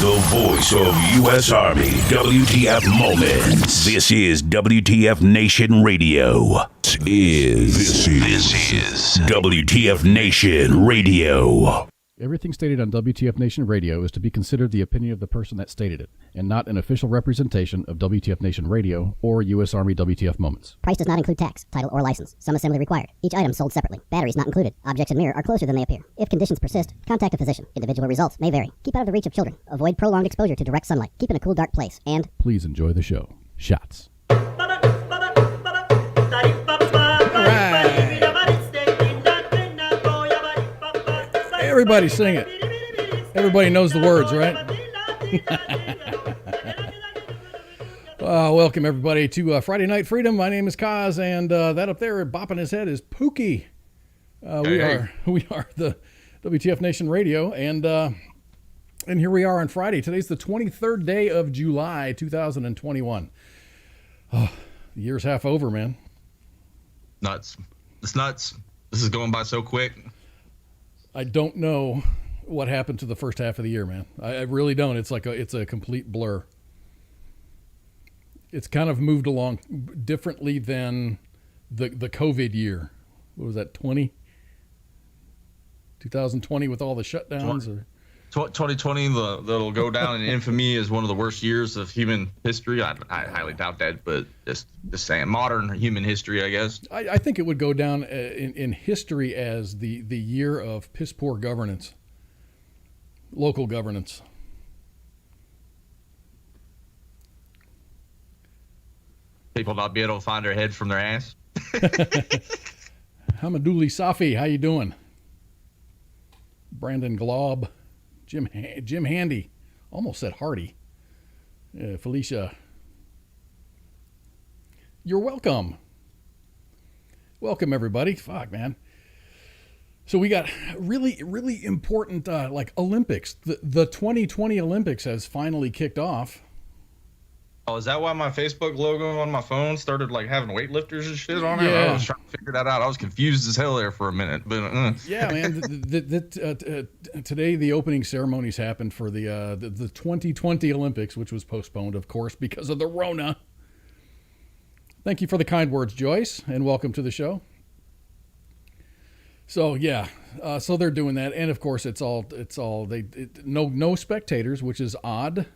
The voice of U.S. Army, WTF Moments. This is WTF Nation Radio. This is WTF Nation Radio. Everything stated on WTF Nation Radio is to be considered the opinion of the person that stated it, and not an official representation of WTF Nation Radio or U.S. Army WTF Moments. Price does not include tax, title, or license. Some assembly required. Each item sold separately. Batteries not included. Objects in mirror are closer than they appear. If conditions persist, contact a physician. Individual results may vary. Keep out of the reach of children. Avoid prolonged exposure to direct sunlight. Keep in a cool, dark place. And please enjoy the show. Shots. Everybody sing it. Everybody knows the words, right? Welcome, everybody, to Friday Night Freedom. My name is Kaz, and that up there bopping his head is Pookie. We are the WTF Nation Radio, and here we are on Friday. Today's the 23rd day of July, 2021. Oh, the year's half over, man. Nuts. It's nuts. This is going by so quick. I don't know what happened to the first half of the year, man. I really don't. It's a complete blur. It's kind of moved along differently than the COVID year. What was that, 2020 with all the shutdowns? 2020, that'll go down in infamy as one of the worst years of human history. I highly doubt that, but just saying, modern human history, I guess. I think it would go down in history as the year of piss poor governance, local governance. People not be able to find their head from their ass. Hamaduli Safi, how you doing? Brandon Glob. Jim Handy, almost said Hardy. Felicia, you're welcome. Welcome, everybody. Fuck, man. So we got really, really important, Olympics. The 2020 Olympics has finally kicked off. Oh, is that why my Facebook logo on my phone started having weightlifters and shit on it? Yeah. I was trying to figure that out. I was confused as hell there for a minute. But yeah, man. Today the opening ceremonies happened for the 2020 Olympics, which was postponed, of course, because of the Rona. Thank you for the kind words, Joyce, and welcome to the show. So yeah, so they're doing that, and of course no spectators, which is odd.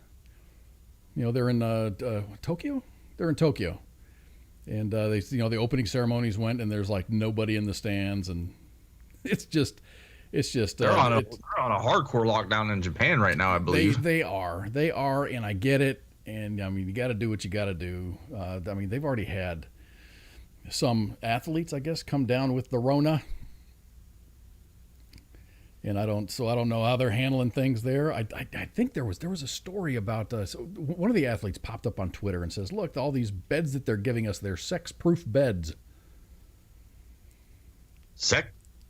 You know, they're in Tokyo. They're in Tokyo, and the opening ceremonies went, and there's nobody in the stands, and it's just. They're on a hardcore lockdown in Japan right now, I believe. They are, and I get it. And I mean, you got to do what you got to do. They've already had some athletes, I guess, come down with the Rona. And I don't know how they're handling things there. I think there was a story about one of the athletes popped up on Twitter and says, "Look, all these beds that they're giving us, they're sex-proof beds."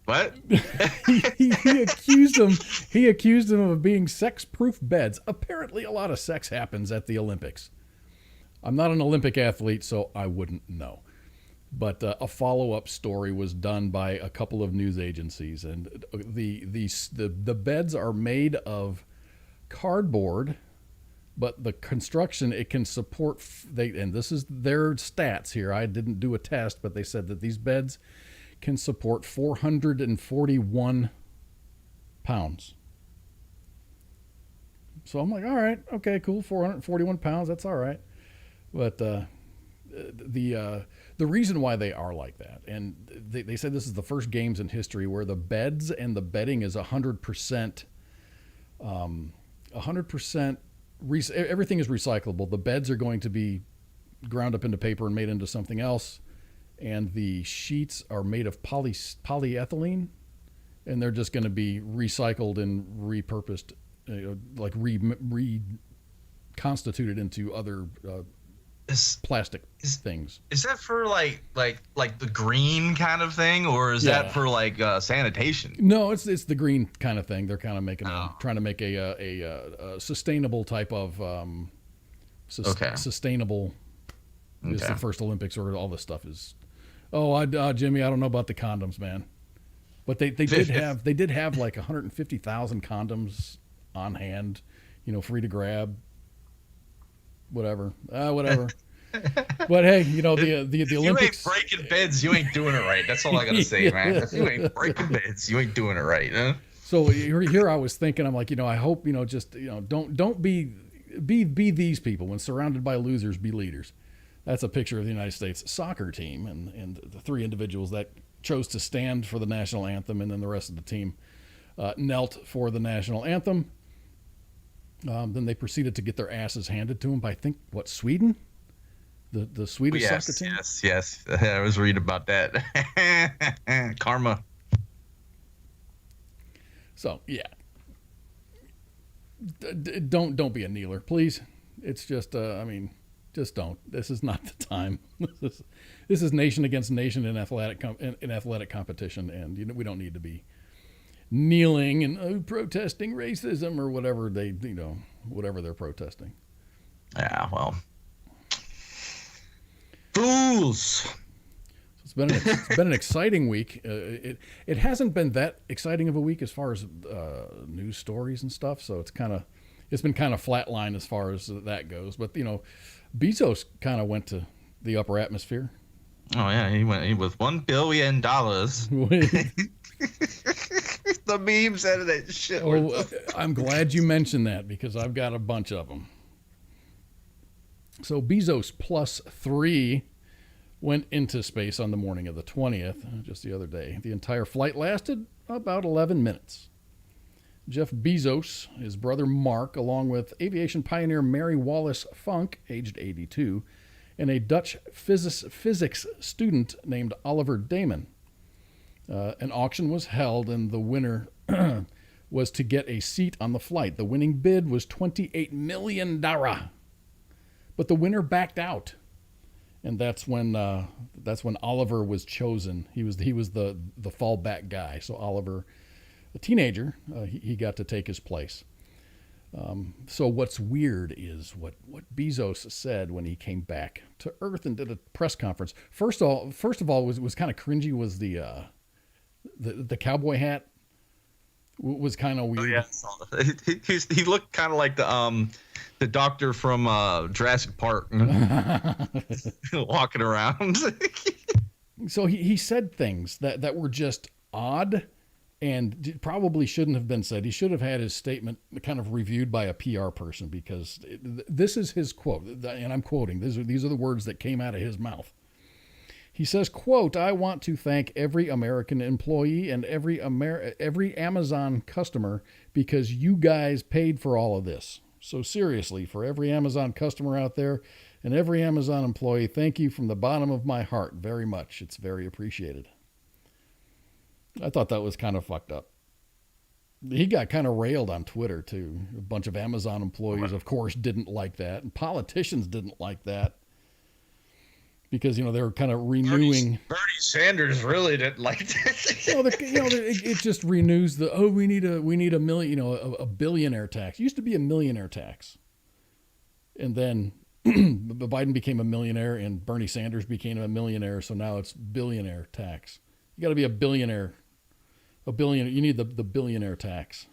What? he accused him of being sex-proof beds. Apparently, a lot of sex happens at the Olympics. I'm not an Olympic athlete, so I wouldn't know. But a follow-up story was done by a couple of news agencies, and the beds are made of cardboard, but the construction it can support. And this is their stats here. I didn't do a test, but they said that these beds can support 441 pounds. So I'm like, all right, okay, cool, 441 pounds, that's all right. But the reason why they are like that, and they said this is the first games in history where the beds and the bedding is 100%, 100%, everything is recyclable. The beds are going to be ground up into paper and made into something else, and the sheets are made of polyethylene, and they're just going to be recycled and repurposed, reconstituted into other plastic things. Is that for like the green kind of thing, or is that for sanitation? No, it's the green kind of thing. They're kind of making trying to make a sustainable type of sustainable. Okay. It's the first Olympics where all this stuff is. Jimmy, I don't know about the condoms, man. But they did have like 150,000 condoms on hand free to grab, whatever. But hey, the Olympics. You ain't breaking beds, you ain't doing it right. That's all I gotta say, man. If you ain't breaking beds, you ain't doing it right, huh? So here I was thinking, I'm like, I hope, just, don't be these people. When surrounded by losers, be leaders. That's a picture of the United States soccer team and the three individuals that chose to stand for the national anthem, and then the rest of the team knelt for the national anthem. Then they proceeded to get their asses handed to them by, I think, Sweden? The Swedish soccer team? Yes. I was reading about that. Karma. So, yeah. Don't be a kneeler, please. It's just, just don't. This is not the time. This is nation against nation in athletic competition, and we don't need to be kneeling and protesting racism or whatever whatever they're protesting. Yeah, well, fools. It's been an exciting week. It hasn't been that exciting of a week as far as news stories and stuff. So it's been kind of flatline as far as that goes. But Bezos kind of went to the upper atmosphere. Oh yeah, he with $1 billion. The memes out of that shit. I'm glad you mentioned that because I've got a bunch of them. So Bezos plus 3 went into space on the morning of the 20th, just the other day. The entire flight lasted about 11 minutes. Jeff Bezos, his brother Mark, along with aviation pioneer Mary Wallace Funk, aged 82, and a Dutch physics student named Oliver Damon. An auction was held, and the winner was to get a seat on the flight. The winning bid was $28 million. But the winner backed out. And that's when Oliver was chosen. He was the fallback guy. So Oliver, a teenager, he got to take his place. So what's weird is what Bezos said when he came back to Earth and did a press conference. First of all, was kind of cringy. Was the cowboy hat was kind of weird. Oh, yeah. He looked kind of like the doctor from Jurassic Park walking around. So he said things that were just odd and probably shouldn't have been said. He should have had his statement kind of reviewed by a PR person, because this is his quote, and I'm quoting. These are the words that came out of his mouth. He says, quote, "I want to thank every American employee and every Amazon customer, because you guys paid for all of this. So seriously, for every Amazon customer out there and every Amazon employee, thank you from the bottom of my heart very much. It's very appreciated." I thought that was kind of fucked up. He got kind of railed on Twitter, too. A bunch of Amazon employees, of course, didn't like that. And politicians didn't like that. Because, they were kind of renewing. Bernie Sanders really didn't like that. It just renews we need a million, a billionaire tax. It used to be a millionaire tax. And then Biden became a millionaire and Bernie Sanders became a millionaire. So now it's billionaire tax. You got to be a billionaire. You need the billionaire tax.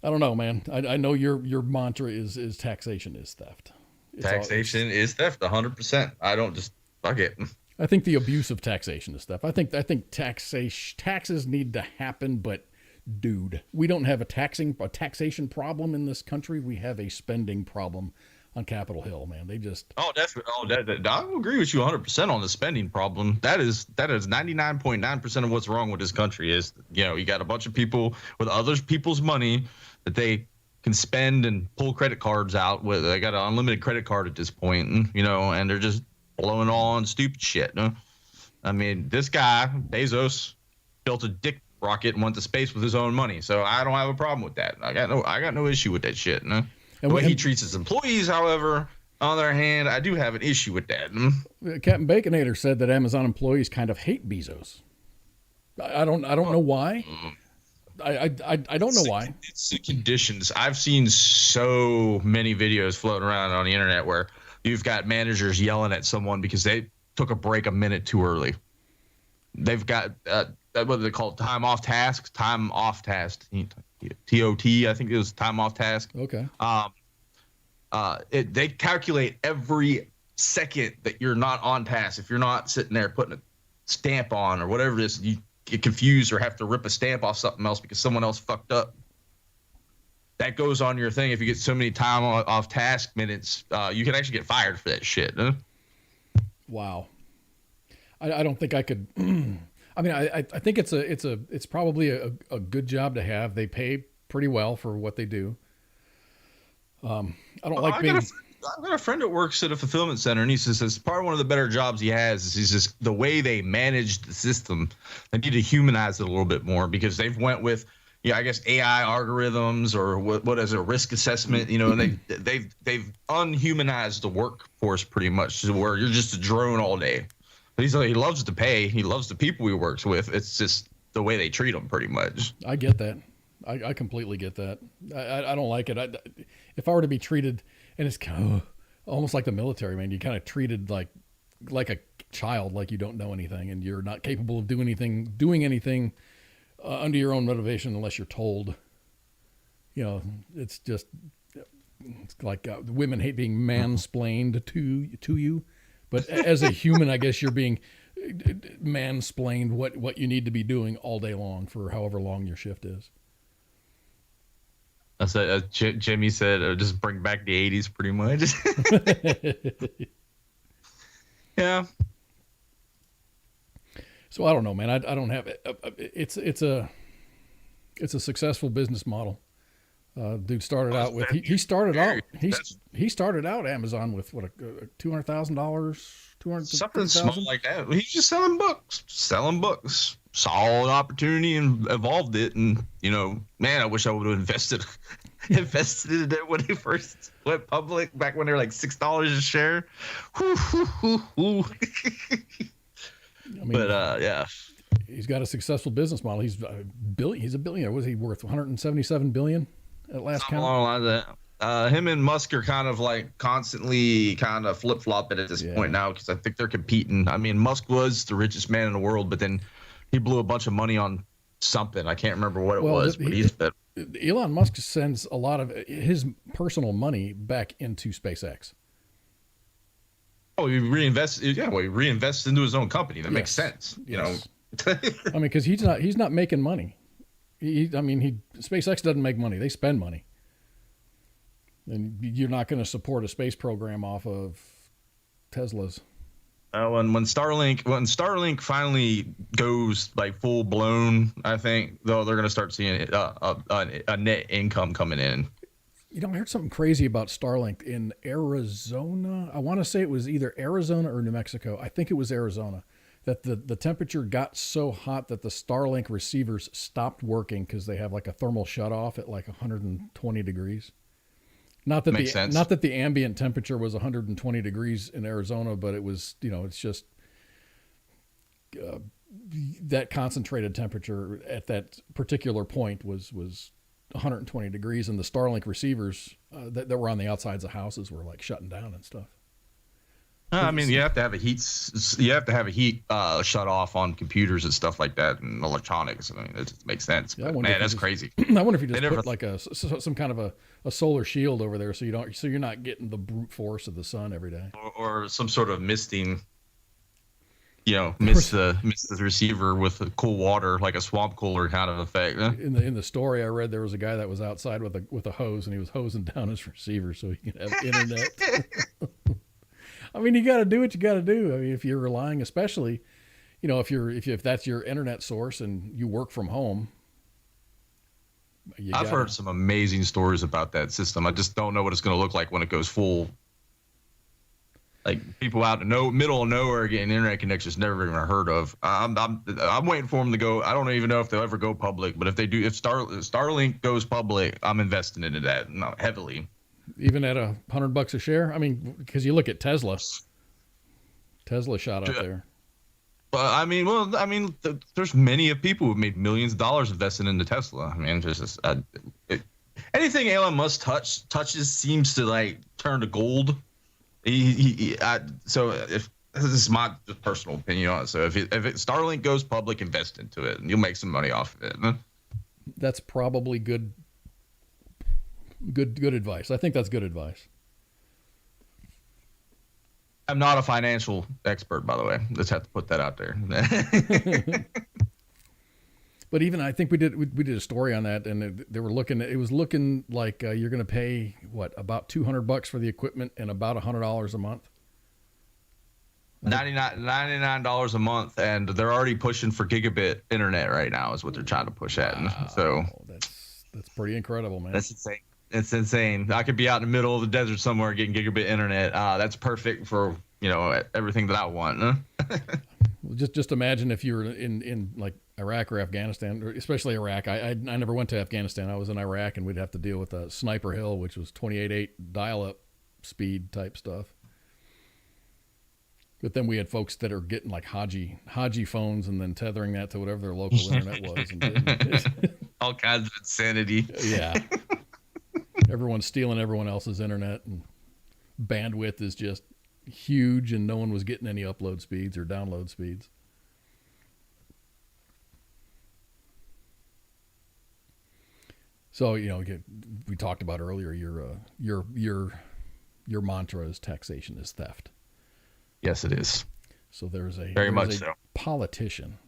I don't know, man. I know your mantra is taxation is theft. Taxation is theft, 100%. I don't just fuck it. I think the abuse of taxation is theft. I think taxes need to happen, but dude, we don't have a taxation problem in this country. We have a spending problem on Capitol Hill, man. They just definitely. I agree with you 100% on the spending problem. That is 99.9% of what's wrong with this country. Is you got a bunch of people with other people's money that they can spend and pull credit cards out with. They got an unlimited credit card at this point, and they're just blowing on stupid shit. I mean, this guy Bezos built a dick rocket and went to space with his own money, so I don't have a problem with that. I got no issue with that shit. The way he treats his employees, however, on the other hand, I do have an issue with that. Captain Baconator said that Amazon employees kind of hate Bezos. I don't know why. I don't know why. It's the conditions. I've seen so many videos floating around on the internet where you've got managers yelling at someone because they took a break a minute too early. They've got what do they call it? Time off task. TOT, I think it was time off task. Okay. They calculate every second that you're not on task. If you're not sitting there putting a stamp on or whatever it is, you get confused or have to rip a stamp off something else because someone else fucked up. That goes on your thing. If you get so many time off task minutes, you can actually get fired for that shit. Huh? Wow. I don't think I could. I mean, I think it's probably a good job to have. They pay pretty well for what they do. I don't like being. I've got a friend that works at a fulfillment center, and he says part of one of the better jobs he has is he's just the way they manage the system. They need to humanize it a little bit more because they've went with, I guess AI algorithms or what is a risk assessment, and they've unhumanized the workforce pretty much to where you're just a drone all day. But he's like, he loves the pay, he loves the people he works with. It's just the way they treat them pretty much. I get that. I completely get that. I don't like it. If I were to be treated, and it's kind of almost like the military, man, you kind of treated like a child, like you don't know anything and you're not capable of doing anything under your own motivation unless you're told. It's like women hate being mansplained to you, but as a human, I guess you're being mansplained what you need to be doing all day long for however long your shift is. I said, Jimmy said, just bring back the 80s pretty much. Yeah. So I don't know, man. I don't have it's a successful business model. Dude started out with he started out Amazon with what $200,000, something small like that. He's just selling books. Saw an opportunity and evolved it, and man, I wish I would have invested in it when he first went public back when they were like $6 a share. I mean, but yeah, he's got a successful business model. He's a billionaire. Was he worth 177 billion at last count? Along the lines of that. Him and Musk are kind of like constantly kind of flip flopping at this point now because I think they're competing. I mean, Musk was the richest man in the world, but then he blew a bunch of money on something. I can't remember what it was, but Elon Musk sends a lot of his personal money back into SpaceX. Oh, he reinvests. Yeah, well, he reinvests into his own company. That makes sense. I mean, because he's not making money. SpaceX doesn't make money. They spend money. And you're not going to support a space program off of Teslas. And when Starlink finally goes like full blown, I think they're going to start seeing a net income coming in. I heard something crazy about Starlink in Arizona. I want to say it was either Arizona or New Mexico. I think it was Arizona. That the temperature got so hot that the Starlink receivers stopped working because they have like a thermal shutoff at like 120 degrees. Not that the ambient temperature was 120 degrees in Arizona, but it was, it's just that concentrated temperature at that particular point was 120 degrees, and the Starlink receivers that were on the outsides of houses were like shutting down and stuff. I mean, you have to have a heat shut off on computers and stuff like that and electronics. I mean, it just makes sense. Yeah, man, that's crazy. I wonder if you just put like some kind of a solar shield over there so you're not getting the brute force of the sun every day, or some sort of misting. Mist the receiver with cool water, like a swamp cooler kind of effect. Huh? In the story I read, there was a guy that was outside with a hose, and he was hosing down his receiver so he could have internet. I mean, you got to do what you got to do. I mean, if you're relying, especially, if that's your internet source and you work from home. I've heard some amazing stories about that system. I just don't know what it's going to look like when it goes full. Like people out in the middle of nowhere getting internet connections never even heard of. I'm waiting for them to go. I don't even know if they'll ever go public, but if they do, if Starlink goes public, I'm investing into that heavily. Even at $100 a share? I mean, because you look at Tesla. Tesla shot up there. There's many of people who've made millions of dollars investing into Tesla. I mean, anything Elon Musk touches seems to like turn to gold. So if this is my personal opinion on it, so if Starlink goes public, invest into it, and you'll make some money off of it. that's probably good advice. I think that's good advice. I'm not a financial expert, by the way. Just have to put that out there. But even I think we did a story on that, and they were looking. It was looking like you're going to pay about $200 for the equipment and about $100 a month. $99 a month, and they're already pushing for gigabit internet right now. Is what they're trying to push at. Wow, so that's pretty incredible, man. That's insane. It's insane. I could be out in the middle of the desert somewhere getting gigabit internet. That's perfect for everything that I want. Huh? Well, just imagine if you were in like Iraq or Afghanistan, or especially Iraq. I never went to Afghanistan. I was in Iraq, and we'd have to deal with a Sniper Hill, which was 28.8 dial-up speed type stuff. But then we had folks that are getting like Haji phones and then tethering that to whatever their local internet was. And all kinds of insanity. Yeah. Everyone's stealing everyone else's internet, and bandwidth is just huge, and no one was getting any upload speeds or download speeds. So, we talked about earlier, your mantra is taxation is theft. Yes, it is. So there's a politician,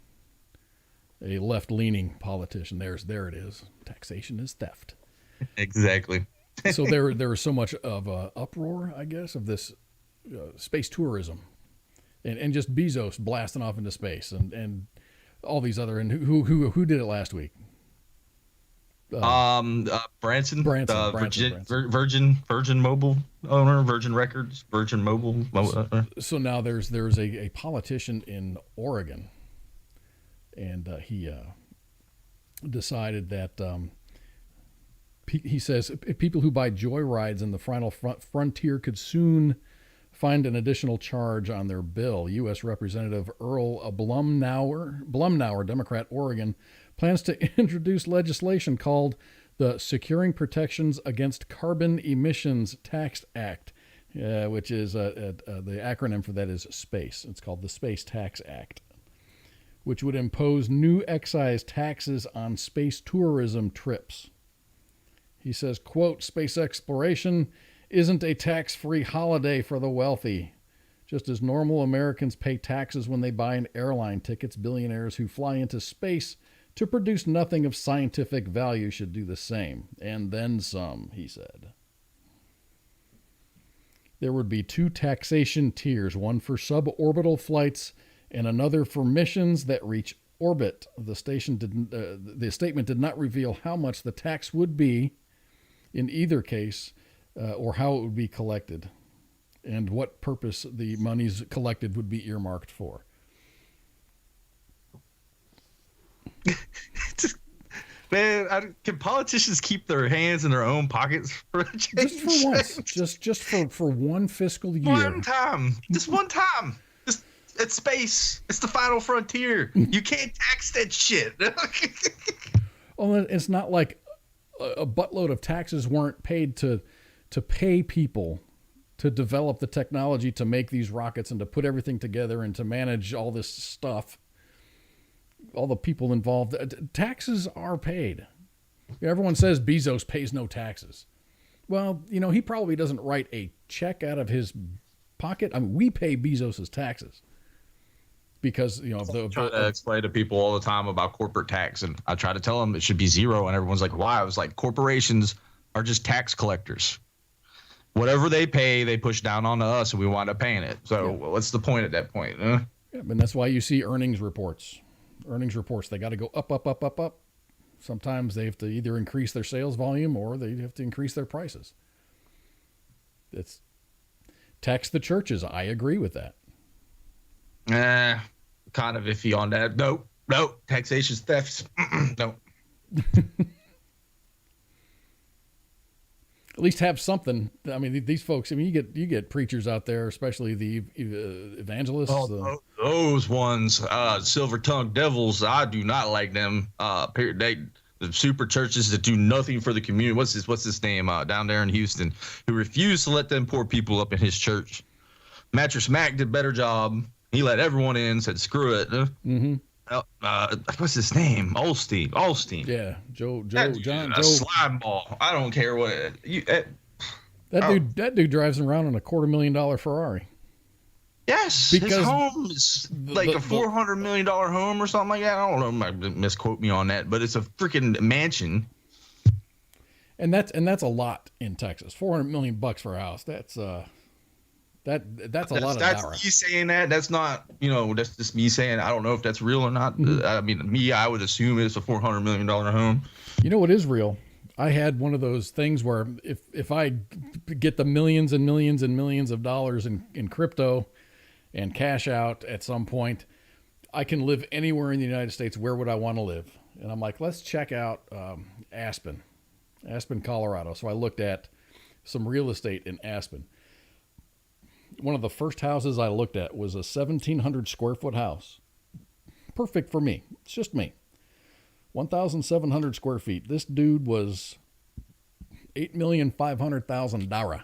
a left-leaning politician. There it is. Taxation is theft. Exactly. So there was so much of a uproar, I guess, of this space tourism, and just Bezos blasting off into space, and all these other, and who did it last week? Branson, Branson. Virgin Mobile owner, Virgin Records, Virgin Mobile. So now there's a politician in Oregon, and he decided that he says people who buy joy rides in the final frontier could soon find an additional charge on their bill. U.S. Representative Earl Blumnauer, Democrat, Oregon, plans to introduce legislation called the Securing Protections Against Carbon Emissions Tax Act, which is the acronym for that is SPACE. It's called the Space Tax Act, which would impose new excise taxes on space tourism trips. He says, quote, space exploration isn't a tax-free holiday for the wealthy. Just as normal Americans pay taxes when they buy an airline tickets, billionaires who fly into space to produce nothing of scientific value should do the same. And then some, he said. There would be two taxation tiers, one for suborbital flights and another for missions that reach orbit. The statement did not reveal how much the tax would be in either case, or how it would be collected, and what purpose the monies collected would be earmarked for. Man, can politicians keep their hands in their own pockets for a change? Just for once, just for one fiscal year. Just one time. Just it's space. It's the final frontier. You can't tax that shit. Well, it's not like a buttload of taxes weren't paid to pay people to develop the technology to make these rockets and to put everything together and to manage all this stuff, all the people involved. Taxes are paid. Everyone says Bezos pays no taxes. Well, he probably doesn't write a check out of his pocket. I mean, we pay Bezos's taxes because, I try to explain to people all the time about corporate tax, and I try to tell them it should be zero, and everyone's like, why? I was like, corporations are just tax collectors. Whatever they pay, they push down onto us, and we wind up paying it. So what's the point at that point? Yeah, and that's why you see earnings reports. They got to go up, up, up, up, up. Sometimes they have to either increase their sales volume or they have to increase their prices. It's tax the churches. I agree with that. Kind of iffy on that. Nope. Taxation's theft. Nope. At least have something. I mean, these folks. I mean, you get preachers out there, especially the evangelists. Those ones, silver-tongued devils. I do not like them. The super churches that do nothing for the community. What's his name? Down there in Houston, who refused to let them poor people up in his church. Mattress Mac did a better job. He let everyone in. Said screw it. Mm-hmm. What's his name? Olstein. Yeah, That dude John, is a Joe. slime ball. I don't care what oh, That dude drives around in a $250,000 Ferrari. yes, Because his home is like a $400 million home or something like that. I don't know, might misquote me on that, but it's a freaking mansion. And that's a lot in Texas. $400 million for a house. That's a lot of That's dollars. me saying that. That's not, that's just me saying. I don't know if that's real or not. I mean, I would assume it's a $400 million home. You know what is real? I had one of those things where if I get the millions and millions and millions of dollars in crypto and cash out at some point, I can live anywhere in the United States. Where would I want to live? And I'm like, let's check out Aspen, Colorado. So I looked at some real estate in Aspen. One of the first houses I looked at was a 1,700 square foot house. Perfect for me. It's just me. 1,700 square feet. This dude was $8,500,000.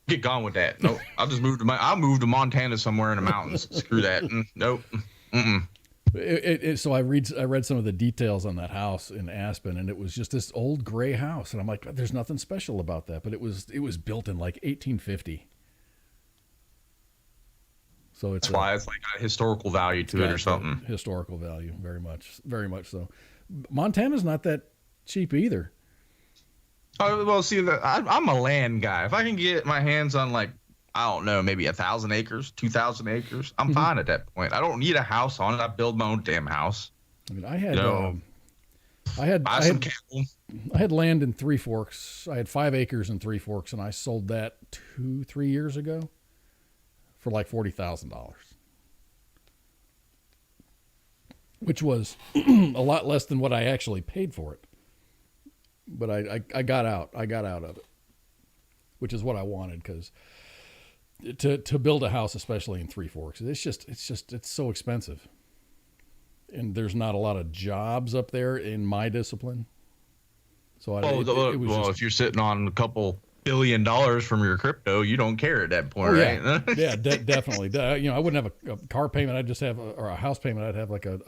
Get gone with that. Nope. I'll move to Montana somewhere in the mountains. Screw that. Nope. So I read some of the details on that house in Aspen, and it was just this old gray house, and I'm like, there's nothing special about that, but it was built in like 1850. So That's why it's like a historical value to it or something. Historical value, very much so. Montana's not that cheap either. Oh, well, see, I'm a land guy. If I can get my hands on, like, I don't know, maybe 1,000 acres, 2,000 acres, I'm fine at that point. I don't need a house on it. I build my own damn house. I mean, I had land in Three Forks. I had 5 acres in Three Forks, and I sold that 2-3 years ago for like $40,000, which was a lot less than what I actually paid for it. But I got out. I got out of it, which is what I wanted, because to build a house, especially in Three Forks, it's so expensive, and there's not a lot of jobs up there in my discipline. So if you're sitting on a couple $1 billion from your crypto, you don't care at that point, right? Yeah, definitely. I wouldn't have a car payment. I'd just have or a house payment. I'd have like a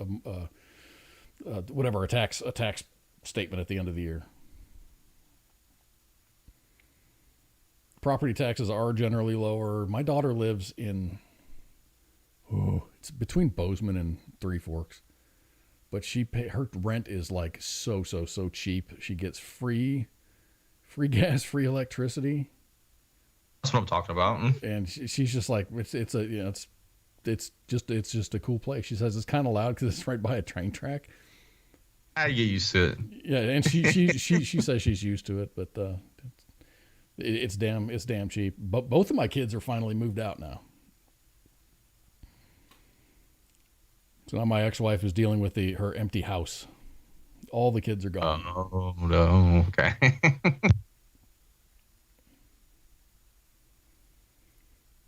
tax statement at the end of the year. Property taxes are generally lower. My daughter lives in, it's between Bozeman and Three Forks, but her rent is like so cheap. She gets free gas, free electricity. That's what I'm talking about. And she's just like, it's just a cool place. She says it's kind of loud because it's right by a train track. I get used to it. Yeah, and she says she's used to it, but it's damn cheap. But both of my kids are finally moved out now. So now my ex-wife is dealing with her empty house. All the kids are gone. Oh no! Okay.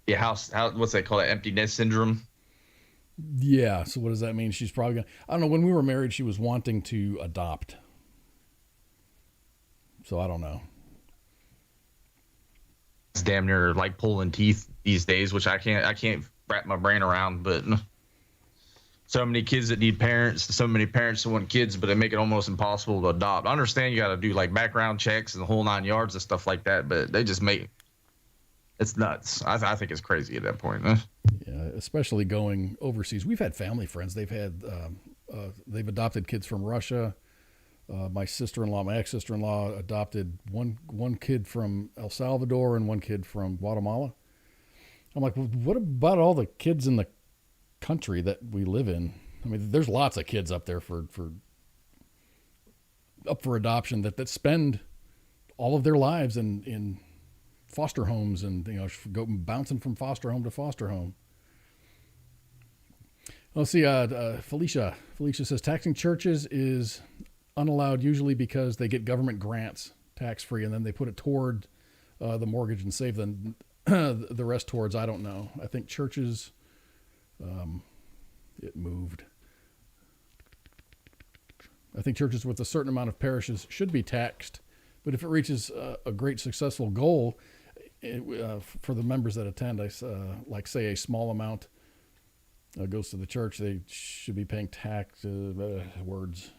Yeah, what's that called? Empty nest syndrome. Yeah. So what does that mean? She's probably gonna. I don't know. When we were married, she was wanting to adopt. So I don't know. It's damn near like pulling teeth these days, which I can't wrap my brain around. But so many kids that need parents, so many parents that want kids, but they make it almost impossible to adopt. I understand you got to do like background checks and the whole 9 yards and stuff like that, but they just make it's nuts. I think it's crazy at that point. Yeah, especially going overseas. We've had family friends. They've adopted kids from Russia. My ex-sister-in-law adopted one kid from El Salvador and one kid from Guatemala. I'm like, well, what about all the kids in the country that we live in? I mean, there's lots of kids up there up for adoption that spend all of their lives in foster homes and go bouncing from foster home to foster home. Let's see. Felicia says taxing churches is unallowed usually because they get government grants tax-free and then they put it toward the mortgage and save the rest towards, I don't know. I think churches, it moved. I think churches with a certain amount of parishes should be taxed, but if it reaches a great successful goal for the members that attend, like say a small amount goes to the church, they should be paying tax. Words.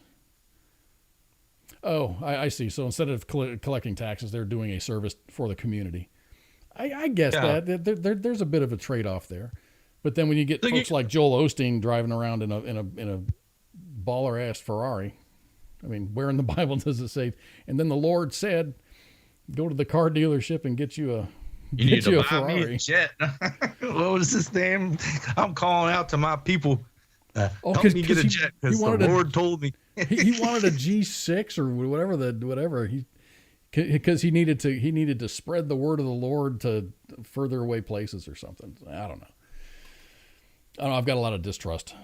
Oh, I see. So instead of collecting taxes, they're doing a service for the community. I guess that there's a bit of a trade-off there. But then when you get folks like Joel Osteen driving around in a baller-ass Ferrari, I mean, where in the Bible does it say? And then the Lord said, "Go to the car dealership and get you a Ferrari." Me a jet. What was his name? I'm calling out to my people. Help me get a jet because the Lord told me. he wanted a G6 or whatever because he needed to spread the word of the Lord to further away places or something. I don't know. I've got a lot of distrust.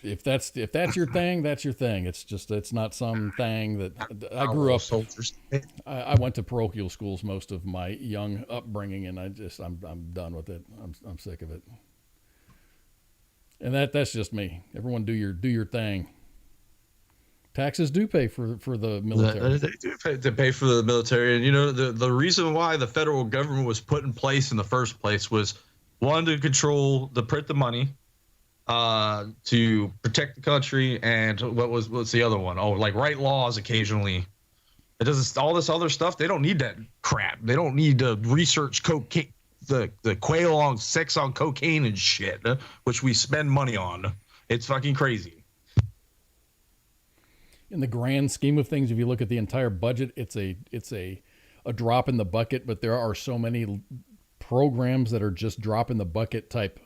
If that's your thing, that's your thing. It's not some thing that I grew up. Soldiers. I went to parochial schools most of my young upbringing, and I'm done with it. I'm sick of it. And that's just me. Everyone do your thing. Taxes do pay for the military. They do pay for the military, and the reason why the federal government was put in place in the first place was one to control print the money, to protect the country, and what's the other one? Oh, like write laws occasionally. It doesn't all this other stuff. They don't need that crap. They don't need to research cocaine, the quail on sex on cocaine and shit, which we spend money on. It's fucking crazy. In the grand scheme of things, if you look at the entire budget, it's a drop in the bucket. But there are so many programs that are just drop in the bucket type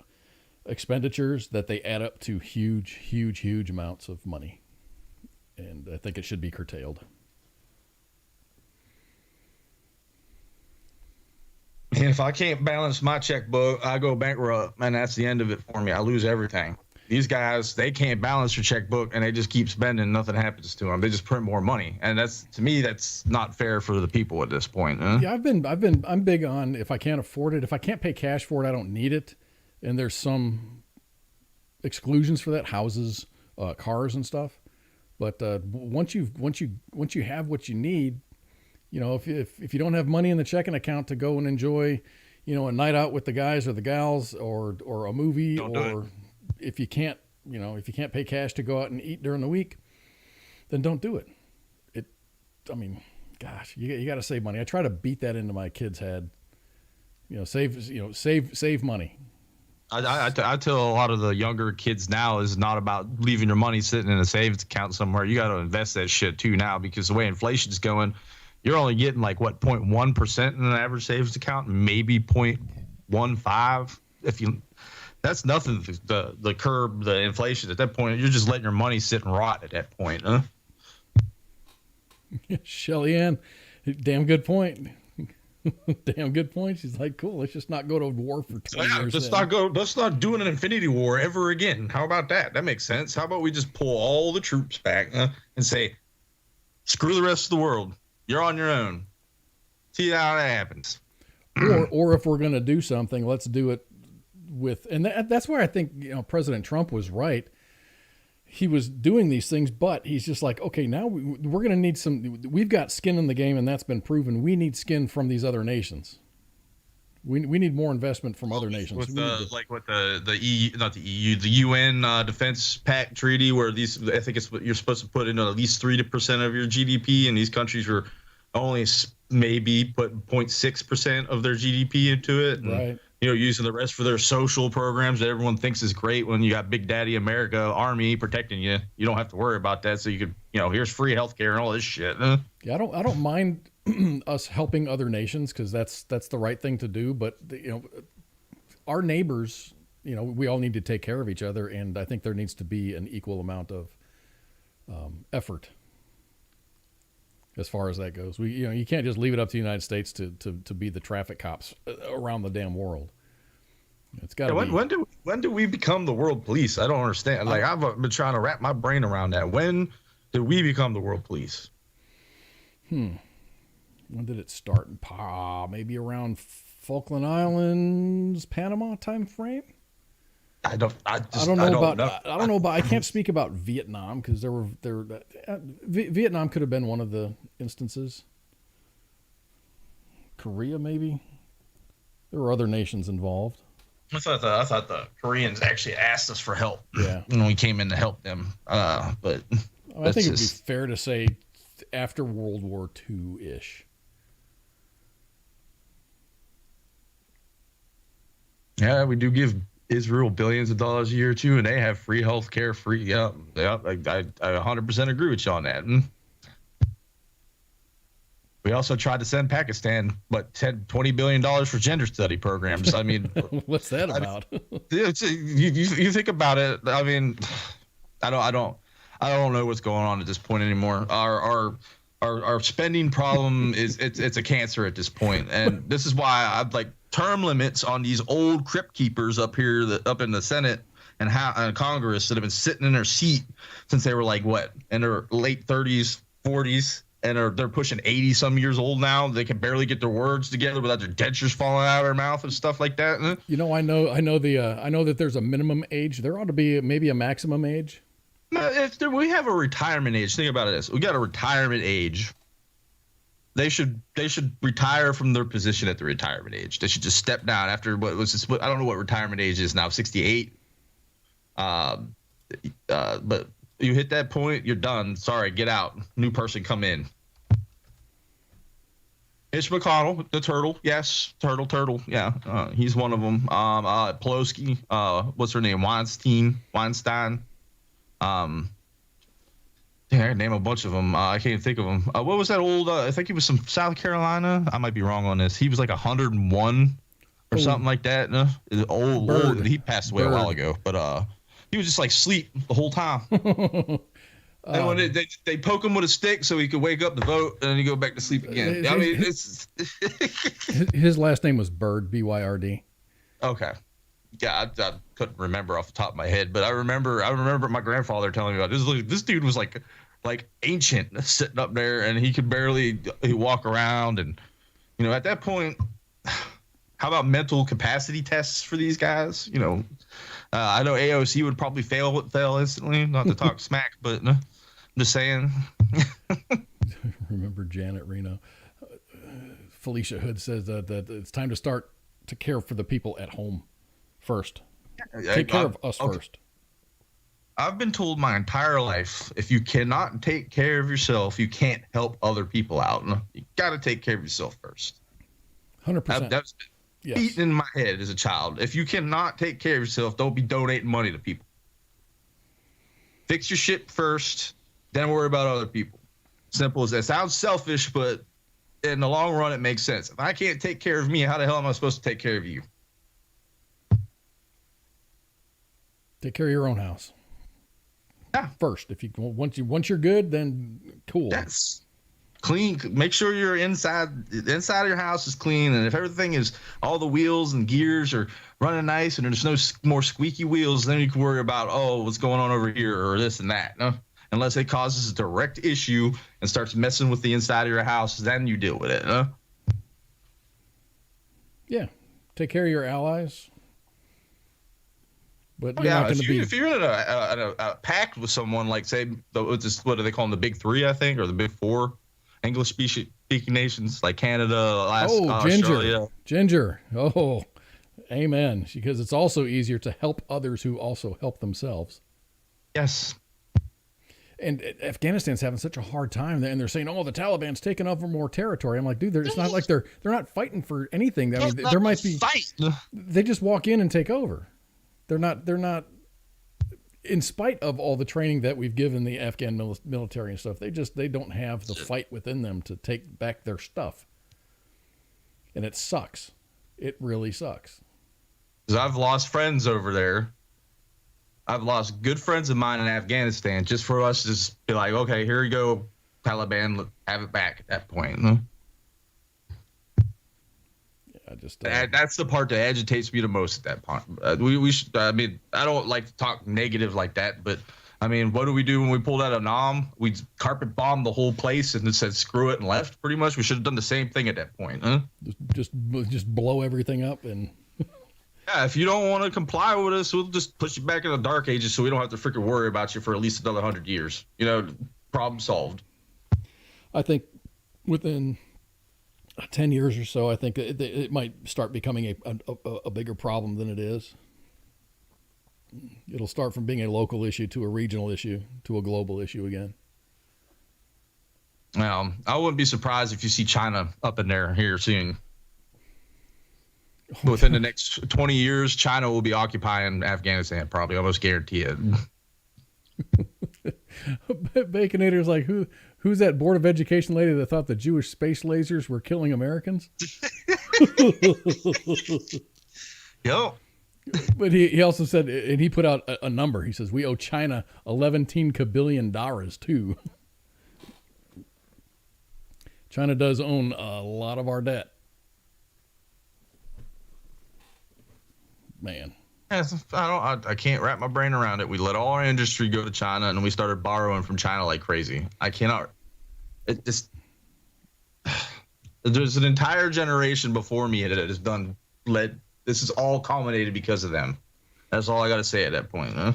expenditures that they add up to huge amounts of money. And I think it should be curtailed. And if I can't balance my checkbook, I go bankrupt, and that's the end of it for me. I lose everything. These guys, they can't balance their checkbook, and they just keep spending. Nothing happens to them. They just print more money, and to me, that's not fair for the people at this point. Huh? Yeah, I'm big on if I can't afford it, if I can't pay cash for it, I don't need it. And there's some exclusions for that, houses, cars, and stuff. But once you have what you need, if you don't have money in the checking account to go and enjoy, a night out with the guys or the gals, or a movie, or if you can't pay cash to go out and eat during the week, then don't do it. Gosh, you got to save money. I try to beat that into my kids' head. Save money. I tell a lot of the younger kids now is not about leaving your money sitting in a savings account somewhere. You got to invest that shit too now, because the way inflation's going, you're only getting 0.1% in an average savings account, maybe 0.15. That's nothing to curb the inflation at that point. You're just letting your money sit and rot at that point, huh? Shelly Ann, damn good point. Damn good point. She's like, cool, let's just not go to war for 20 years. Let's not do an infinity war ever again. How about that? That makes sense. How about we just pull all the troops back and say, screw the rest of the world. You're on your own. See how that happens. Or if we're going to do something, let's do it with, and that's where I think President Trump was right. He was doing these things, but he's just like, okay, now we're going to need we've got skin in the game, and that's been proven. We need skin from these other nations. We need more investment from other nations. With the EU, not the EU, the UN Defense Pact Treaty, where I think it's you're supposed to put in at least 3% of your GDP, and these countries were only maybe put 0.6% of their GDP into it. And, right. Using the rest for their social programs that everyone thinks is great. When you got Big Daddy America, Army protecting you, you don't have to worry about that. So you could, here's free healthcare and all this shit. Huh? Yeah, I don't mind us helping other nations, because that's the right thing to do. But our neighbors, we all need to take care of each other, and I think there needs to be an equal amount of effort as far as that goes. You can't just leave it up to the United States to be the traffic cops around the damn world. It's got to be. When do we become the world police? I don't understand. I've been trying to wrap my brain around that. When did we become the world police? When did it start? Maybe around Falkland Islands, Panama time frame. I don't know about. I can't speak about Vietnam, because Vietnam could have been one of the instances. Korea, maybe. There were other nations involved. I thought the Koreans actually asked us for help. Yeah. When we came in to help them. But I think it would be fair to say after World War II-ish. Yeah, we do give Israel billions of dollars a year too, and they have free health care, free. Yeah, I 100% agree with you on that. We also tried to send Pakistan, $20 billion for gender study programs. I mean, what's that about? You think about it. I mean, I don't know what's going on at this point anymore. Our spending problem is it's a cancer at this point, and this is why I'd like term limits on these old crypt keepers up here, up in the Senate and Congress that have been sitting in their seat since they were like what, in their late 30s, 40s. And they're pushing 80 some years old now. They can barely get their words together without their dentures falling out of their mouth and stuff like that. You know, I know that there's a minimum age. There ought to be maybe a maximum age. We have a retirement age. Think about this. We got a retirement age. They should retire from their position at the retirement age. They should just step down after what was this? I don't know what retirement age is now. 68. But you hit that point, you're done. Sorry, get out. New person come in. Mitch McConnell, the turtle. Yes, turtle. Yeah, he's one of them. Pelosi. What's her name? Weinstein. I can name a bunch of them. I can't think of them. What was that old? I think he was from South Carolina. I might be wrong on this. He was like 101 or something like that. No? Old. He passed away a while ago, but he was just like sleep the whole time. And when they poke him with a stick so he could wake up to vote, and then he go back to sleep again. I mean, it's his last name was Byrd, B-Y-R-D. Okay. Yeah, I couldn't remember off the top of my head, but I remember my grandfather telling me about this. This dude was like ancient, sitting up there, and he could barely walk around. And you know, at that point, how about mental capacity tests for these guys? You know, I know AOC would probably fail instantly. Not to talk smack, but I'm just saying. Remember Janet Reno. Felicia Hood says that it's time to start to care for the people at home first. Take care of us first. I've been told my entire life, if you cannot take care of yourself, you can't help other people out. You got to take care of yourself first. 100%. That's beaten in my head as a child. If you cannot take care of yourself, don't be donating money to people. Fix your shit first, then worry about other people. Simple as that. Sounds selfish, but in the long run, it makes sense. If I can't take care of me, how the hell am I supposed to take care of you? Take care of your own house. Yeah. First, if you once you're good, then cool. Yes. Clean. Make sure your inside of your house is clean, and if everything is, all the wheels and gears are running nice, and there's no more squeaky wheels, then you can worry about what's going on over here or this and that. No? Unless it causes a direct issue and starts messing with the inside of your house, then you deal with it. No? Yeah. Take care of your allies. But you're not going to be. If you're in a pact with someone, like say, what do they call them, the Big Three, I think, or the Big Four, English-speaking nations like Canada, Alaska, Australia. Ginger. Oh, amen. Because it's also easier to help others who also help themselves. Yes. And Afghanistan's having such a hard time, and they're saying, "Oh, the Taliban's taking over more territory." I'm like, dude, it's not like they're not fighting for anything. I mean, there might be. They just walk in and take over. They're not. In spite of all the training that we've given the Afghan military and stuff, they don't have the fight within them to take back their stuff. And it sucks. It really sucks. Because I've lost friends over there. I've lost good friends of mine in Afghanistan just for us to just be like, okay, here you go, Taliban, have it back at that point. That's the part that agitates me the most at that point. We should. I mean, I don't like to talk negative like that, but I mean, what do we do when we pulled out of Nam? We carpet bombed the whole place and then said screw it and left. Pretty much, we should have done the same thing at that point. Huh? Just blow everything up and. Yeah, if you don't want to comply with us, we'll just push you back in the dark ages, so we don't have to freaking worry about you for at least another 100 years. You know, problem solved. I think within 10 years or so, I think it might start becoming a bigger problem than it is. It'll start from being a local issue to a regional issue to a global issue again. I wouldn't be surprised if you see China up in there here soon. Within the next 20 years, China will be occupying Afghanistan, probably, almost guarantee it. Baconator's like, who's that Board of Education lady that thought the Jewish space lasers were killing Americans? Yep. But he also said, and he put out a number. He says, we owe China $11 billion too. China does own a lot of our debt. Man. I can't wrap my brain around it. We let all our industry go to China, and we started borrowing from China like crazy. I cannot. It just. There's an entire generation before me that has done. This is all culminated because of them. That's all I got to say at that point, huh?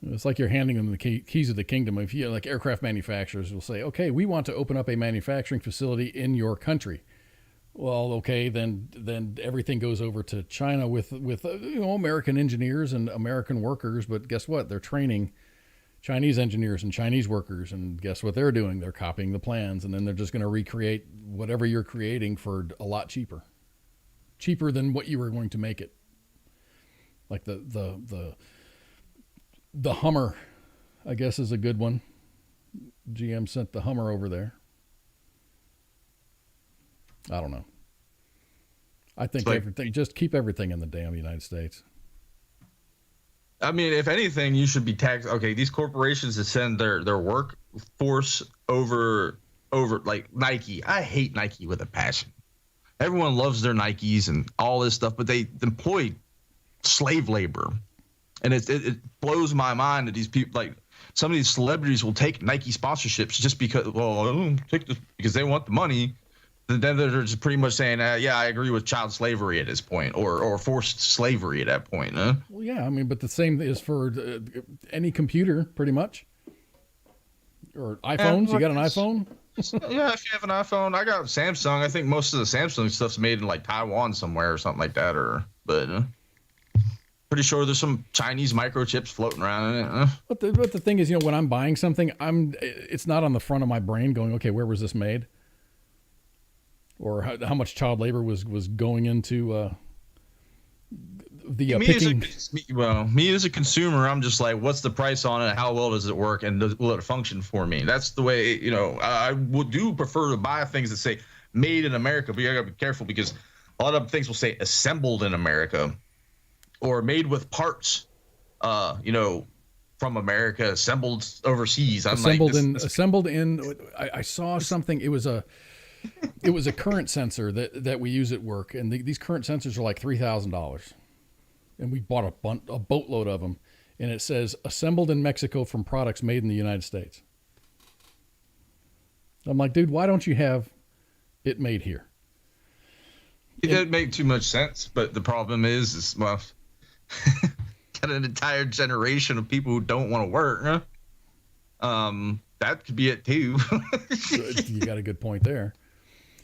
It's like you're handing them the keys of the kingdom. If you like, aircraft manufacturers will say, "Okay, we want to open up a manufacturing facility in your country." Well, okay, then everything goes over to China with American engineers and American workers. But guess what? They're training Chinese engineers and Chinese workers, and guess what they're doing? They're copying the plans, and then they're just going to recreate whatever you're creating for a lot cheaper than what you were going to make it. Like the Hummer, I guess, is a good one. GM sent the Hummer over there. I don't know. I think just keep everything in the damn United States. I mean, if anything, you should be taxed. Okay, these corporations that send their workforce over like Nike. I hate Nike with a passion. Everyone loves their Nikes and all this stuff, but they employ slave labor. And it blows my mind that these people, like some of these celebrities, will take Nike sponsorships just because, because they want the money. Then they're just pretty much saying, yeah, I agree with child slavery at this point, or forced slavery at that point. Huh? Well, yeah, I mean, but the same is for any computer, pretty much. Or iPhones. You got an iPhone? Yeah, if you have an iPhone. I got Samsung. I think most of the Samsung stuff's made in like Taiwan somewhere or something like that. But pretty sure there's some Chinese microchips floating around in it. Huh? But the thing is, when I'm buying something, it's not on the front of my brain going, okay, where was this made? Or how much child labor was going into the picking. Me as a consumer, I'm just like, what's the price on it? How well does it work? And will it function for me? That's the way, I do prefer to buy things that say made in America, but you gotta be careful because a lot of things will say assembled in America or made with parts, from America, assembled overseas. Assembled in. I saw something. It was a current sensor that we use at work, and these current sensors are like $3,000, and we bought a boatload of them, and it says assembled in Mexico from products made in the United States. I'm like, dude, why don't you have it made here? It doesn't make too much sense, but the problem is got an entire generation of people who don't want to work. Huh? That could be it too. You got a good point there.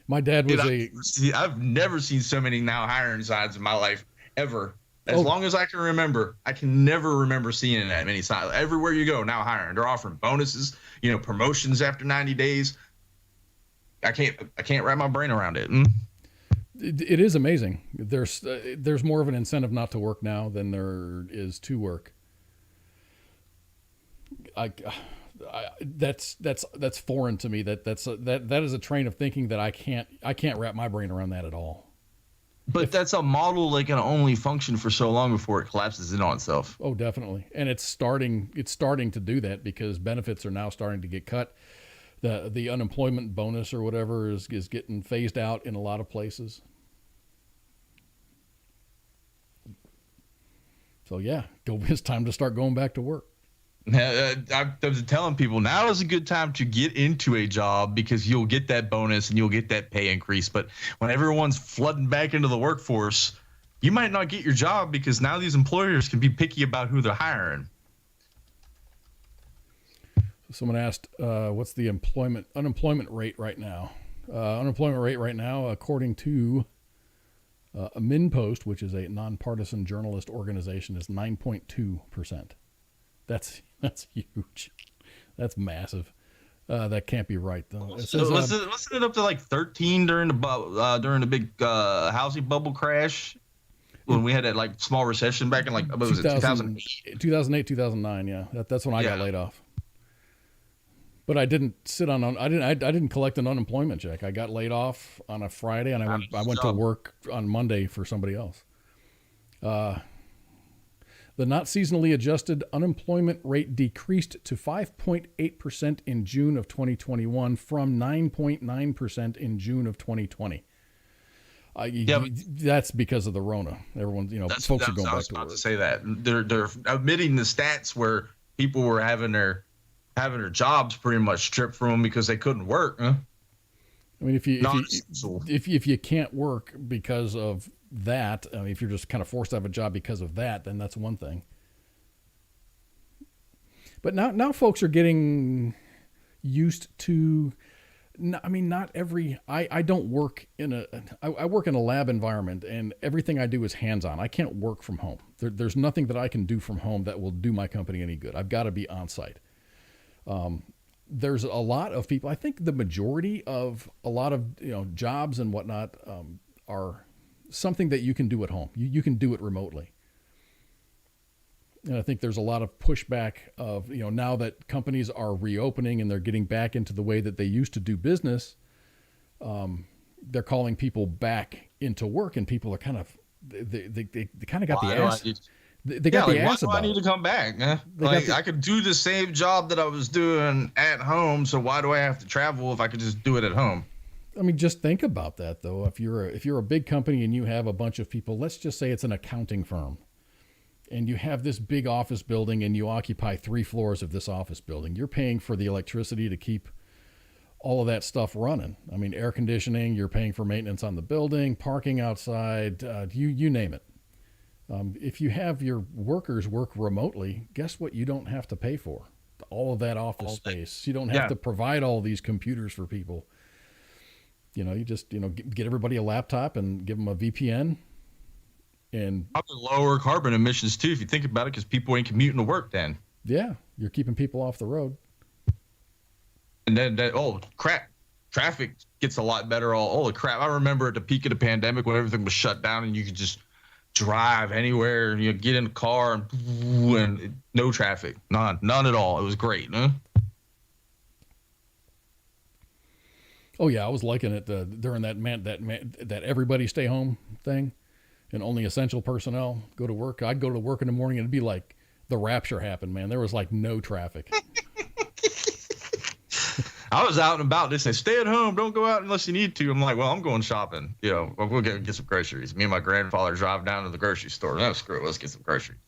My dad was I've never seen so many now hiring signs in my life ever. As long as I can remember, I can never remember seeing that many signs. Everywhere you go, now hiring. They're offering bonuses, promotions after 90 days. I can't wrap my brain around it. It is amazing. There's more of an incentive not to work now than there is to work. That's foreign to me. That is a train of thinking that I can't wrap my brain around that at all. But that's a model that can only function for so long before it collapses in on itself. Oh, definitely. And it's starting to do that because benefits are now starting to get cut. The unemployment bonus or whatever is getting phased out in a lot of places. So yeah, it's time to start going back to work. I was telling people now is a good time to get into a job because you'll get that bonus and you'll get that pay increase. But when everyone's flooding back into the workforce, you might not get your job because now these employers can be picky about who they're hiring. Someone asked, what's the unemployment rate right now? Unemployment rate right now, according to a MinnPost, which is a nonpartisan journalist organization, is 9.2%. That's huge. That's massive. That can't be right though. It says, wasn't it up to like 13 during the big housing bubble crash when we had that like small recession back in like what was it 2008? 2009. Yeah, that's when I got laid off. But I didn't I didn't collect an unemployment check. I got laid off on a Friday, and I went to work on Monday for somebody else. The not seasonally adjusted unemployment rate decreased to 5.8% in June of 2021 from 9.9% in June of 2020. That's because of the Rona. Everyone, folks are going back to work. I was about to say that. They're omitting the stats where people were having their jobs pretty much stripped from them because they couldn't work. Huh? I mean, if you can't work because of that, I mean, if you're just kind of forced to have a job because of that, then that's one thing. But now folks are getting used to. I mean, not every. I don't work I work in a lab environment, and everything I do is hands-on. I can't work from home. There's nothing that I can do from home that will do my company any good. I've got to be on site. There's a lot of people. I think the majority of a lot of jobs and whatnot are something that you can do at home. You can do it remotely. And I think there's a lot of pushback of, now that companies are reopening and they're getting back into the way that they used to do business, they're calling people back into work, and people are kind of, they kind of got the ass. They got the ass about it. Why do I need to come back? I could do the same job that I was doing at home, so why do I have to travel if I could just do it at home? I mean, just think about that, though. If you're a big company and you have a bunch of people, let's just say it's an accounting firm, and you have this big office building and you occupy 3 floors of this office building, you're paying for the electricity to keep all of that stuff running. I mean, air conditioning, you're paying for maintenance on the building, parking outside, you name it. If you have your workers work remotely, guess what you don't have to pay for? All of that office space. You don't have to provide all these computers for people. You just, get everybody a laptop and give them a VPN. And probably lower carbon emissions too, if you think about it, because people ain't commuting to work then. Yeah, you're keeping people off the road. And then, crap, traffic gets a lot better. Holy crap. I remember at the peak of the pandemic when everything was shut down and you could just drive anywhere, get in a car and no traffic, none at all. It was great, huh? Oh yeah, I was liking it during that everybody stay home thing, and only essential personnel go to work. I'd go to work in the morning and it'd be like the rapture happened, man. There was like no traffic. I was out and about. They say, stay at home. Don't go out unless you need to. I'm like, well, I'm going shopping. We'll get some groceries. Me and my grandfather drive down to the grocery store. No, screw it. Let's get some groceries.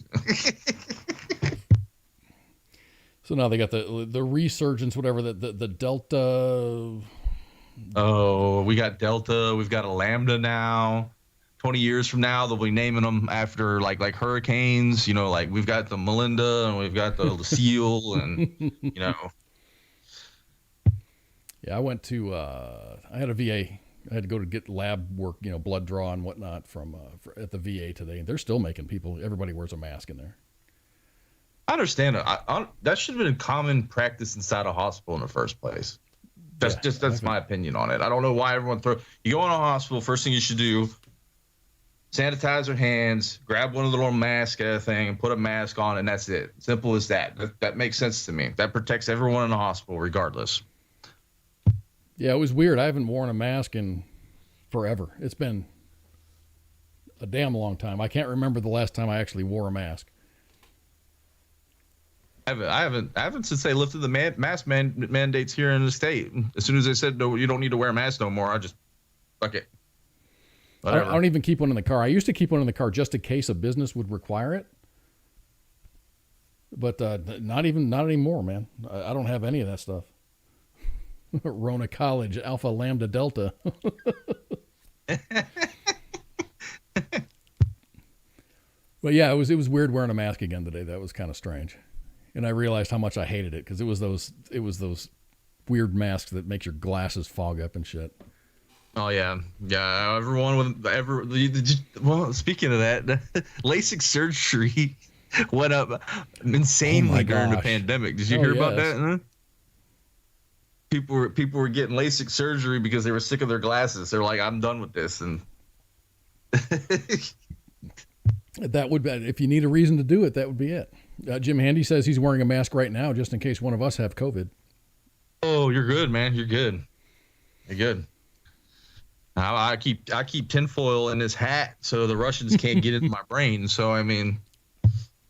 So now they got the resurgence, whatever, the Delta. Oh, we got Delta. We've got a Lambda now. 20 years from now, they'll be naming them after like hurricanes. Like we've got the Melinda and we've got the Lucille and, Yeah, I went to, I had a VA. I had to go to get lab work, blood draw and whatnot at the VA today. And they're still making everybody wears a mask in there. I understand. That should have been a common practice inside a hospital in the first place. That's my opinion on it. I don't know why everyone you go in a hospital, first thing you should do, sanitize your hands, grab one of the little mask thing and put a mask on, and that's it. Simple as that. That makes sense to me. That protects everyone in the hospital regardless. Yeah, it was weird. I haven't worn a mask in forever. It's been a damn long time. I can't remember the last time I actually wore a mask. I haven't since they lifted the mask mandates here in the state. As soon as they said, no, you don't need to wear a mask no more, I just, fuck it. I don't even keep one in the car. I used to keep one in the car just in case a business would require it. But not anymore, man. I don't have any of that stuff. Rona College, Alpha Lambda Delta. But yeah, it was weird wearing a mask again today. That was kind of strange. and I realized how much I hated it because it was those weird masks that make your glasses fog up and shit. Oh yeah. Everyone well, speaking of that, LASIK surgery went up insanely during the pandemic. Did you hear about that? Huh? People were getting LASIK surgery because they were sick of their glasses. They're like, I'm done with this. And that would be, if you need a reason to do it, that would be it. Jim Handy says he's wearing a mask right now just in case one of us have COVID. Oh, you're good, man. You're good. You're good. I keep tinfoil in this hat so the Russians can't get into my brain. So I mean,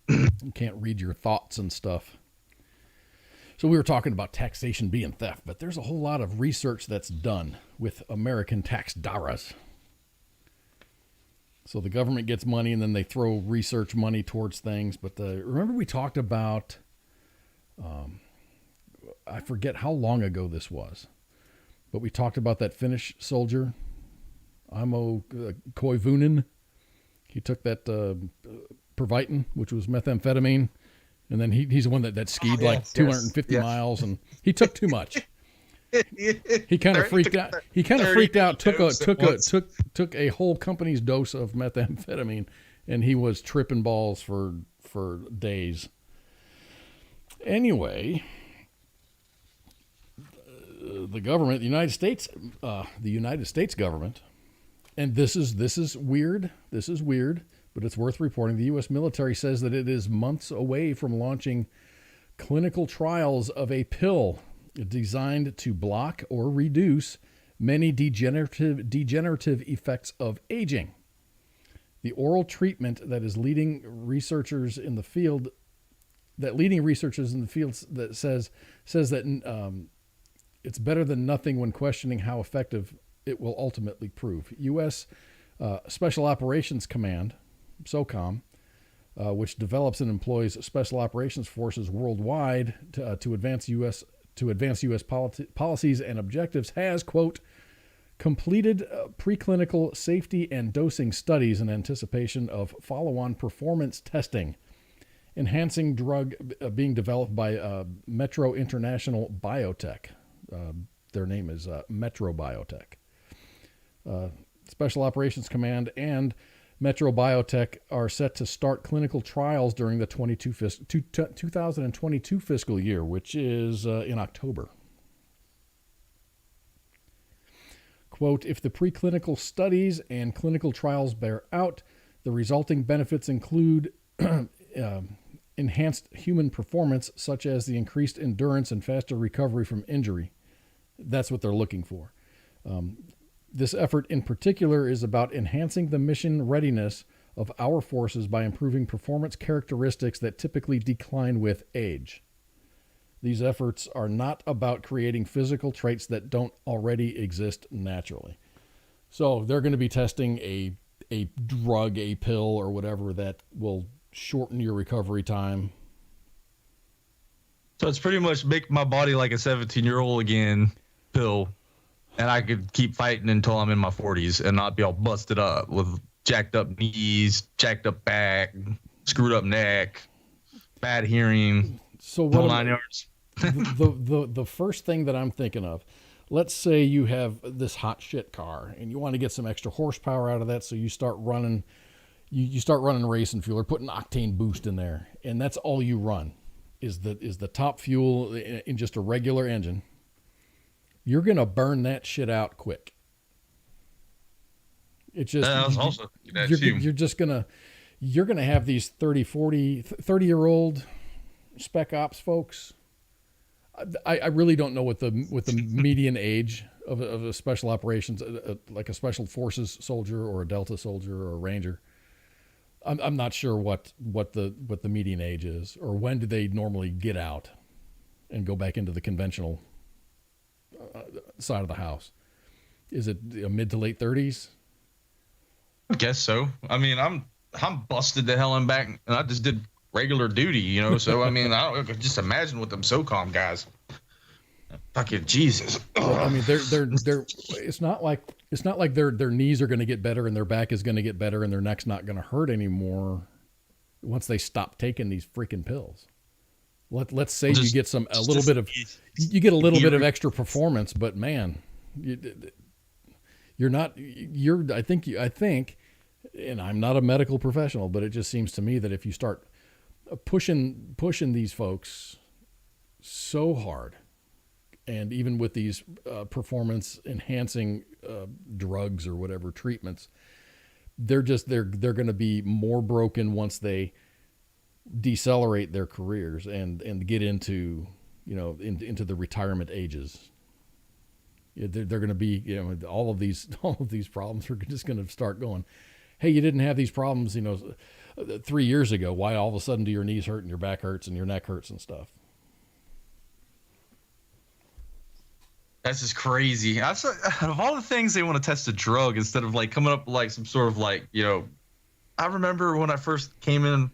you can't read your thoughts and stuff. So we were talking about taxation being theft, but there's a whole lot of research that's done with American tax dollars. So the government gets money and then they throw research money towards things. But remember we talked about, I forget how long ago this was, but we talked about that Finnish soldier, Imo Koivunen. He took that Pervitin, which was methamphetamine, and then he's the one that skied 250 miles, and he took too much. He kind of freaked out. He kind of freaked out. Took a whole company's dose of methamphetamine, and he was tripping balls for days. Anyway, the government, the United States government, and this is weird. This is weird, but it's worth reporting. The U.S. military says that it is months away from launching clinical trials of a pill designed to block or reduce many degenerative effects of aging. The oral treatment that is leading researchers in the field that says that it's better than nothing when questioning how effective it will ultimately prove. U.S. Special Operations Command, SOCOM, which develops and employs special operations forces worldwide to advance U.S. Policies and objectives, has, quote, completed preclinical safety and dosing studies in anticipation of follow-on performance testing. Enhancing drug being developed by Metro International Biotech. Their name is Metro Biotech. Special Operations Command and Metro Biotech are set to start clinical trials during the 2022 fiscal year, which is in October. Quote, if the preclinical studies and clinical trials bear out, the resulting benefits include enhanced human performance, such as the increased endurance and faster recovery from injury. That's what they're looking for. This effort in particular is about enhancing the mission readiness of our forces by improving performance characteristics that typically decline with age. These efforts are not about creating physical traits that don't already exist naturally. So they're going to be testing a drug, a pill, or whatever that will shorten your recovery time. So it's pretty much make my body like a 17-year-old again pill. And I could keep fighting until I'm in my 40s and not be all busted up with jacked up knees, jacked up back, screwed up neck, bad hearing, so whole 9 yards. the first thing that I'm thinking of, let's say you have this hot shit car and you want to get some extra horsepower out of that, so you start running, you start running racing fuel or putting octane boost in there, and that's all you run is the top fuel in just a regular engine. You're going to burn that shit out quick. It's just, you're just going to, you're going to have these 30-year-old spec ops folks. I really don't know what the median age of a special operations, like a special forces soldier or a Delta soldier or a Ranger. I'm not sure what the median age is, or when do they normally get out and go back into the conventional side of the house. Is it mid to late 30s? I guess so. I mean, I'm busted the hell and back, and I just did regular duty, you know. So I mean, I don't just imagine with them SOCOM guys. Fucking Jesus. I mean, they're it's not like their knees are going to get better and their back is going to get better and their neck's not going to hurt anymore once they stop taking these freaking pills. Let's say you get a little bit of extra performance, but man, you're not. I think, and I'm not a medical professional, but it just seems to me that if you start pushing these folks so hard, and even with these performance enhancing drugs or whatever treatments, they're going to be more broken once they decelerate their careers and get into into the retirement ages. They're going to be all of these problems are just going to start going. Hey, you didn't have these problems 3 years ago. Why all of a sudden do your knees hurt and your back hurts and your neck hurts and stuff? That's just crazy. Of all the things they want to test a drug instead of like coming up with like some sort of like, I remember when I first came into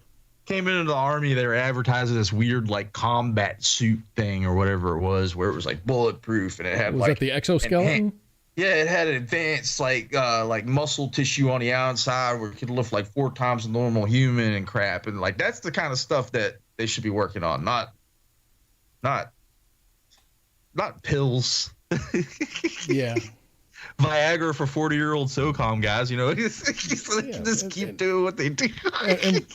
the Army, they were advertising this weird like combat suit thing or whatever it was, where it was like bulletproof and it had was that the exoskeleton? Yeah, it had advanced like muscle tissue on the outside where it could lift like 4 times a normal human and crap. And like that's the kind of stuff that they should be working on, not pills. Yeah. Viagra for 40-year-old SOCOM guys, just keep doing what they do. And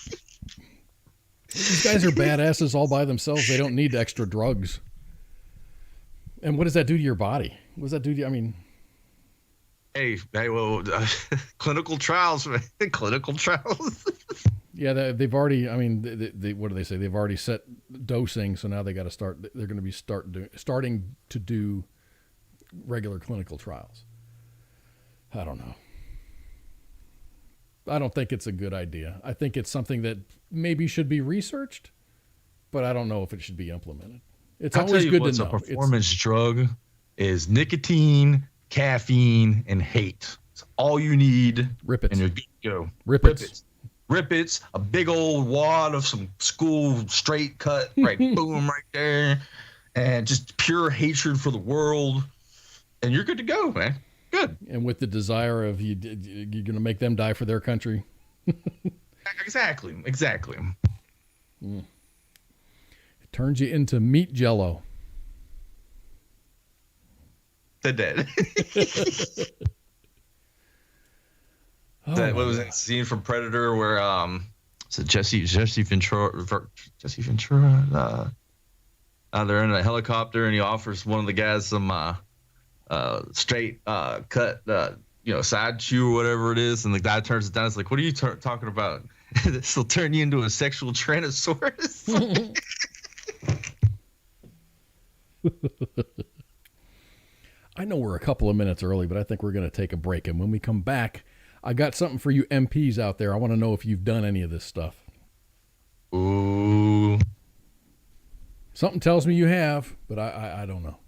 these guys are badasses all by themselves. They don't need extra drugs. And what does that do to your body? What does that do to you? I mean, hey, well, clinical trials, man. Clinical trials. Yeah, they've already. I mean, they what do they say? They've already set dosing, so now they got to start. They're going to be starting to do regular clinical trials. I don't know. I don't think it's a good idea. I think it's something that maybe should be researched, but I don't know if it should be implemented. It's always good to know. A performance drug is nicotine, caffeine, and hate. It's all you need. Rip it. And you're good to go. Rip it. A big old wad of some school straight cut, right? Boom, right there. And just pure hatred for the world. And you're good to go, man. Good. And with the desire of you're going to make them die for their country. Exactly. It turns you into meat jello. Said that. What was that scene from Predator where so Jesse Ventura they're in a helicopter and he offers one of the guys some straight cut side chew or whatever it is, and the guy turns it down. It's like, what are you talking about? This will turn you into a sexual Tyrannosaurus. I know we're a couple of minutes early, but I think we're going to take a break. And when we come back, I got something for you MPs out there. I want to know if you've done any of this stuff. Ooh. Something tells me you have, but I don't know.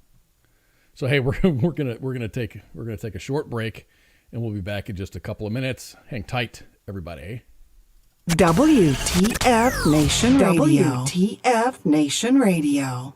So hey, we're gonna take a short break, and we'll be back in just a couple of minutes. Hang tight, everybody. WTF Nation Radio. WTF Nation Radio.